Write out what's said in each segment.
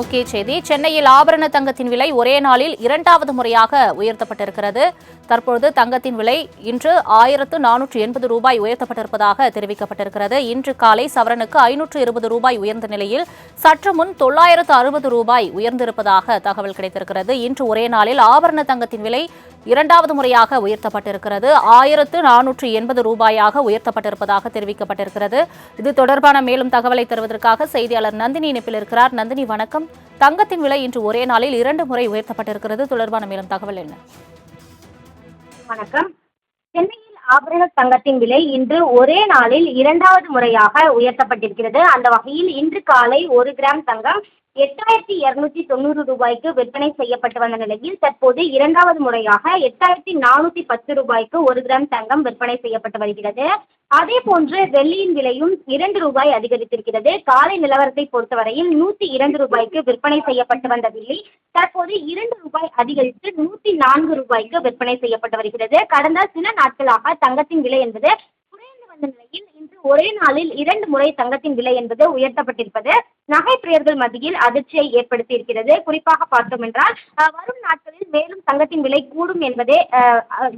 முக்கிய செய்தி. சென்னையில் ஆபரண தங்கத்தின் விலை ஒரே நாளில் இரண்டாவது முறையாக உயர்த்தப்பட்டிருக்கிறது. தற்பொழுது தங்கத்தின் விலை இன்று 1480 ரூபாய் உயர்த்தப்பட்டிருப்பதாக தெரிவிக்கப்பட்டிருக்கிறது. இன்று காலை சவரனுக்கு 520 ரூபாய் உயர்ந்த நிலையில் சற்று முன் 960 ரூபாய் உயர்ந்திருப்பதாக தகவல் கிடைத்திருக்கிறது. இன்று ஒரே நாளில் ஆபரண தங்கத்தின் விலை இரண்டாவது முறையாக உயர்த்தப்பட்டிருக்கிறது. 1480 ரூபாயாக உயர்த்தப்பட்டிருப்பதாக தெரிவிக்கப்பட்டிருக்கிறது. இது தொடர்பான மேலும் தகவலை தருவதற்காக செய்தியாளர் நந்தினி இணைப்பில் இருக்கிறார். நந்தினி, வணக்கம். தங்கத்தின் விலை இன்று ஒரே நாளில் 2 முறை உயர்த்தப்பட்டிருக்கிறது. தொடர்பான மேலும் தகவல் என்ன? வணக்கம். சென்னையில் ஆபரண தங்கத்தின் விலை இன்று ஒரே நாளில் இரண்டாவது முறையாக உயர்த்தப்பட்டிருக்கிறது. அந்த வகையில் இன்று காலை 1 கிராம் தங்கம் 8290 ரூபாய்க்கு விற்பனை செய்யப்பட்டு வந்த நிலையில் தற்போது இரண்டாவது முறையாக 8410 ரூபாய்க்கு 1 கிராம் தங்கம் விற்பனை செய்யப்பட்டு வருகிறது. அதே போன்று வெள்ளியின் விலையும் 2 ரூபாய் அதிகரித்திருக்கிறது. காலை நிலவரத்தை பொறுத்தவரையில் 102 ரூபாய்க்கு விற்பனை செய்யப்பட்டு வந்த வெள்ளி தற்போது 2 ரூபாய் அதிகரித்து 104 ரூபாய்க்கு விற்பனை செய்யப்பட்டு வருகிறது. கடந்த சில நாட்களாக தங்கத்தின் விலை என்பது குறைந்து வந்த நிலையில் இன்று ஒரே நாளில் 2 முறை தங்கத்தின் விலை என்பது உயர்த்தப்பட்டிருப்பது நகை பிரியர்கள் மத்தியில் அதிர்ச்சியை ஏற்படுத்தி இருக்கிறது. குறிப்பாக பார்த்தோம் என்றால் வரும் நாட்களில் மேலும் தங்கத்தின் விலை கூடும் என்பதே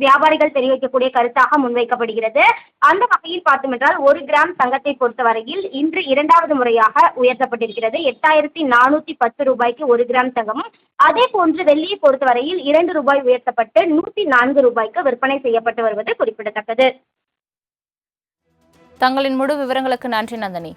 வியாபாரிகள் தெரிவிக்கக்கூடிய கருத்தாக முன்வைக்கப்படுகிறது. அந்த வகையில் பார்த்தோம் என்றால் 1 கிராம் தங்கத்தை பொறுத்தவரையில் இன்று இரண்டாவது முறையாக உயர்த்தப்பட்டிருக்கிறது. 8410 ரூபாய்க்கு 1 கிராம் தங்கமும், அதே போன்று வெள்ளியை பொறுத்தவரையில் 2 ரூபாய் உயர்த்தப்பட்டு 104 ரூபாய்க்கு விற்பனை செய்யப்பட்டு வருவது குறிப்பிடத்தக்கது. தங்களின் முழு விவரங்களுக்கு நன்றி நந்தினி.